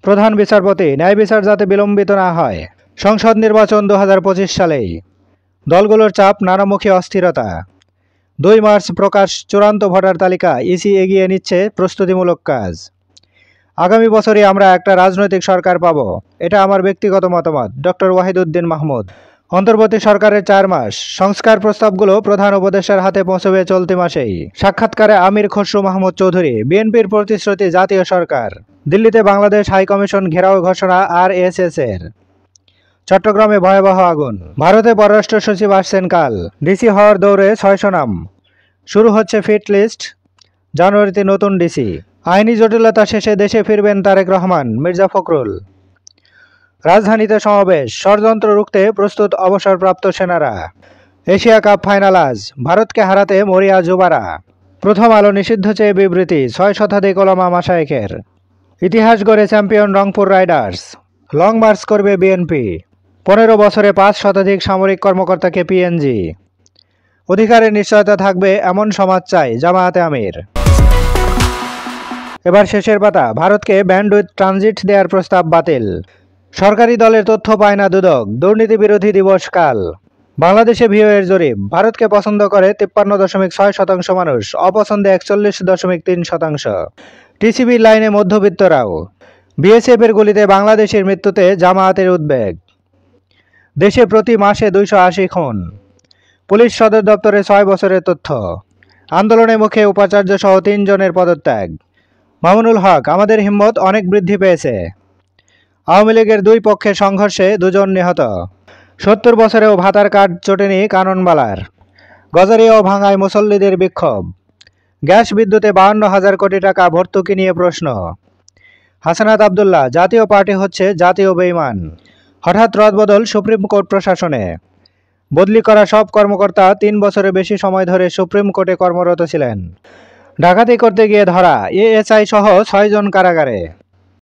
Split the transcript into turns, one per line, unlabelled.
প্রধান বিচারপতি ন্যায় বিচার যাতে বিলম্বিত না হয়। সংসদ নির্বাচন 2025 সালেই। দলগুলোর চাপ, নানামুখী অস্থিরতা। 2 মার্চ প্রকাশ চূড়ান্ত ভোটার তালিকা, ইসি এগিয়ে নিচ্ছে প্রস্তুতিমূলক কাজ। আগামী বছরই আমরা একটা রাজনৈতিক সরকার পাব, এটা আমার ব্যক্তিগত মতামত। ডক্টর ওয়াহিদুদ্দিন মাহমুদ। অন্তর্বর্তী সরকারের 4 মাস। সংস্কার প্রস্তাবগুলো প্রধান উপদেষ্টার হাতে পৌঁছবে চলতি মাসেই। সাক্ষাৎকারে আমির খসরু মাহমুদ চৌধুরী। বিএনপির প্রতিশ্রুতি জাতীয় সরকার। দিল্লিতে বাংলাদেশ হাইকমিশন ঘেরাও ঘোষণা আরএসএস এর। চট্টগ্রামে ভয়াবহ আগুন। ভারতে পররাষ্ট্র সচিব আসছেন কাল। ডিসি হওয়ার দৌড়ে 600 নাম। শুরু হচ্ছে ফিট লিস্ট। জানুয়ারিতে নতুন ডিসি। আইনি জটিলতা শেষে দেশে ফিরবেন তারেক রহমান, মির্জা ফখরুল। রাজধানীতে সমাবেশ। ষড়যন্ত্র রুখতে প্রস্তুত অবসরপ্রাপ্ত সেনারা। এশিয়া কাপ ফাইনাল আজ। ভারতকে হারাতে মরিয়া যুবারা। প্রথম আলো নিষিদ্ধ চেয়ে বিবৃতি 6 শতাধিক ওলামা মাশায়েখের। ইতিহাস গড়ে champion Rangpur Riders. Long March করবে বিএনপি। 15 বছরে 5 শতাধিক সামরিক কর্মকর্তাকে পিএনজি। অধিকারের নিশ্চয়তা থাকবে এমন সমাজ চাই জামায়াতে আমির। এবার শেষের পাতা। ভারতকে ব্যান্ডউইথ ট্রানজিট দেওয়ার প্রস্তাব বাতিল। সরকারি দলের তথ্য পায় না দুদক। দুর্নীতি বিরোধী দিবস কাল। বাংলাদেশে ভিওএর জরিপ। ভারতকে পছন্দ করে 53.6% মানুষ, অপছন্দে 41.3%। টিসিবি লাইনে মধ্যবিত্তরাও। বিএসএফ এর গুলিতে বাংলাদেশের মৃত্যুতে জামায়াতের উদ্বেগ। দেশে প্রতি মাসে 280 খুন। পুলিশ সদর দপ্তরে 6 বছরের তথ্য। আন্দোলনের মুখে উপাচার্য সহ 3 জনের পদত্যাগ। মামুনুল হক। আমাদের হিম্মত অনেক বৃদ্ধি পেয়েছে। আওয়ামী লীগের 2 পক্ষের সংঘর্ষে 2 জন নিহত। 70 বছরেও ভাতার কার্ড চটেনি কাননবালার। গজারিয়া ও ভাঙায় মুসল্লিদের বিক্ষোভ। গ্যাস বিদ্যুতে 52,000 কোটি টাকা ভর্তুকি নিয়ে প্রশ্ন। হাসনাত আব্দুল্লাহ। জাতীয় পার্টি হচ্ছে জাতীয় বেঈমান। হঠাৎ রদবদল সুপ্রিম কোর্ট প্রশাসনে। বদলি করা সব কর্মকর্তা 3 বছরের বেশি সময় ধরে সুপ্রিম কোর্টে কর্মরত ছিলেন। ডাকাতি করতে গিয়ে ধরা। এএসআই সহ 6 জন কারাগারে।